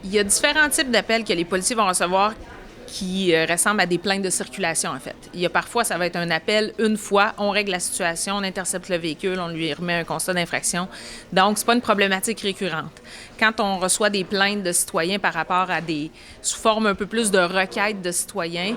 Il y a différents types d'appels que les policiers vont recevoir qui ressemblent à des plaintes de circulation, en fait. Il y a parfois, ça va être un appel une fois, on règle la situation, on intercepte le véhicule, on lui remet un constat d'infraction. Donc, c'est pas une problématique récurrente. Quand on reçoit des plaintes de citoyens par rapport à sous forme un peu plus de requêtes de citoyens,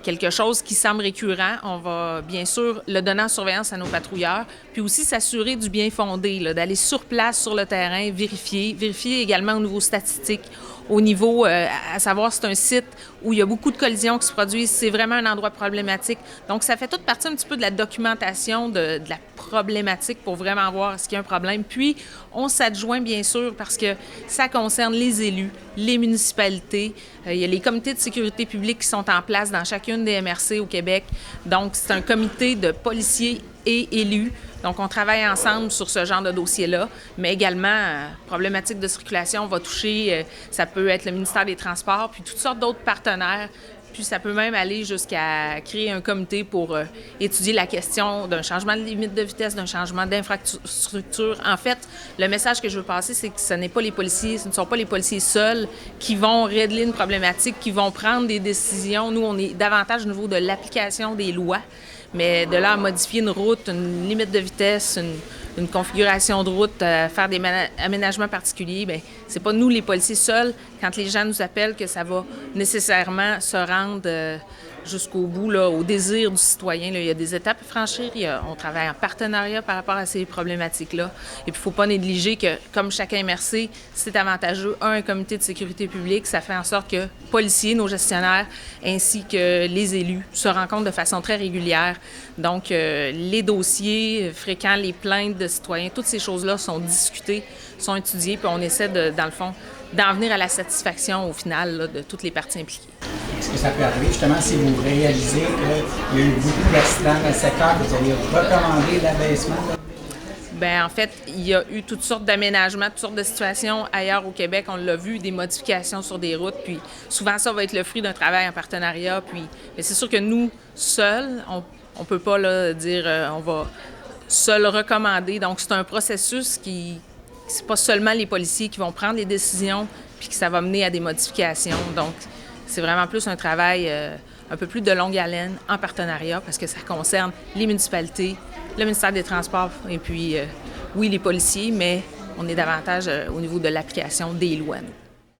quelque chose qui semble récurrent, on va bien sûr le donner en surveillance à nos patrouilleurs, puis aussi s'assurer du bien fondé, là, d'aller sur place, sur le terrain, vérifier également au niveau statistique, au niveau, à savoir si c'est un site où il y a beaucoup de collisions qui se produisent, c'est vraiment un endroit problématique. Donc, ça fait toute partie un petit peu de la documentation de la problématique pour vraiment voir s'il y a un problème. Puis, on s'adjoint, bien sûr, parce que ça concerne les élus, les municipalités. Il y a les comités de sécurité publique qui sont en place dans chacune des MRC au Québec. Donc, c'est un comité de policiers et élus. Donc, on travaille ensemble sur ce genre de dossier-là, mais également, problématique de circulation va toucher, ça peut être le ministère des Transports, puis toutes sortes d'autres partenaires. Puis ça peut même aller jusqu'à créer un comité pour étudier la question d'un changement de limite de vitesse, d'un changement d'infrastructure. En fait, le message que je veux passer, c'est que ce ne sont pas les policiers seuls qui vont régler une problématique, qui vont prendre des décisions. Nous, on est davantage au niveau de l'application des lois. Mais de là à modifier une route, une limite de vitesse, une configuration de route, faire des aménagements particuliers, bien, c'est pas nous, les policiers, seuls, quand les gens nous appellent, que ça va nécessairement se rendre jusqu'au bout, là, au désir du citoyen. Là. Il y a des étapes à franchir. On travaille en partenariat par rapport à ces problématiques-là. Et puis, il ne faut pas négliger que, comme chacun MRC, c'est avantageux. Un comité de sécurité publique, ça fait en sorte que policiers, nos gestionnaires, ainsi que les élus se rencontrent de façon très régulière. Donc, les dossiers fréquents, les plaintes de citoyens, toutes ces choses-là sont discutées, sont étudiées, puis on essaie, dans le fond, d'en venir à la satisfaction, au final, là, de toutes les parties impliquées. Est-ce que ça peut arriver, justement, si vous réalisez qu'il y a eu beaucoup d'accidents dans le secteur, vous allez recommander l'abaissement? Bien, en fait, il y a eu toutes sortes d'aménagements, toutes sortes de situations ailleurs au Québec. On l'a vu, des modifications sur des routes. Puis souvent, ça va être le fruit d'un travail en partenariat. Mais c'est sûr que nous, seuls, on peut pas là, dire on va seul recommander. Donc, c'est un processus c'est pas seulement les policiers qui vont prendre les décisions puis que ça va mener à des modifications. Donc, c'est vraiment plus un travail un peu plus de longue haleine en partenariat parce que ça concerne les municipalités, le ministère des Transports et puis, oui, les policiers, mais on est davantage au niveau de l'application des lois, nous.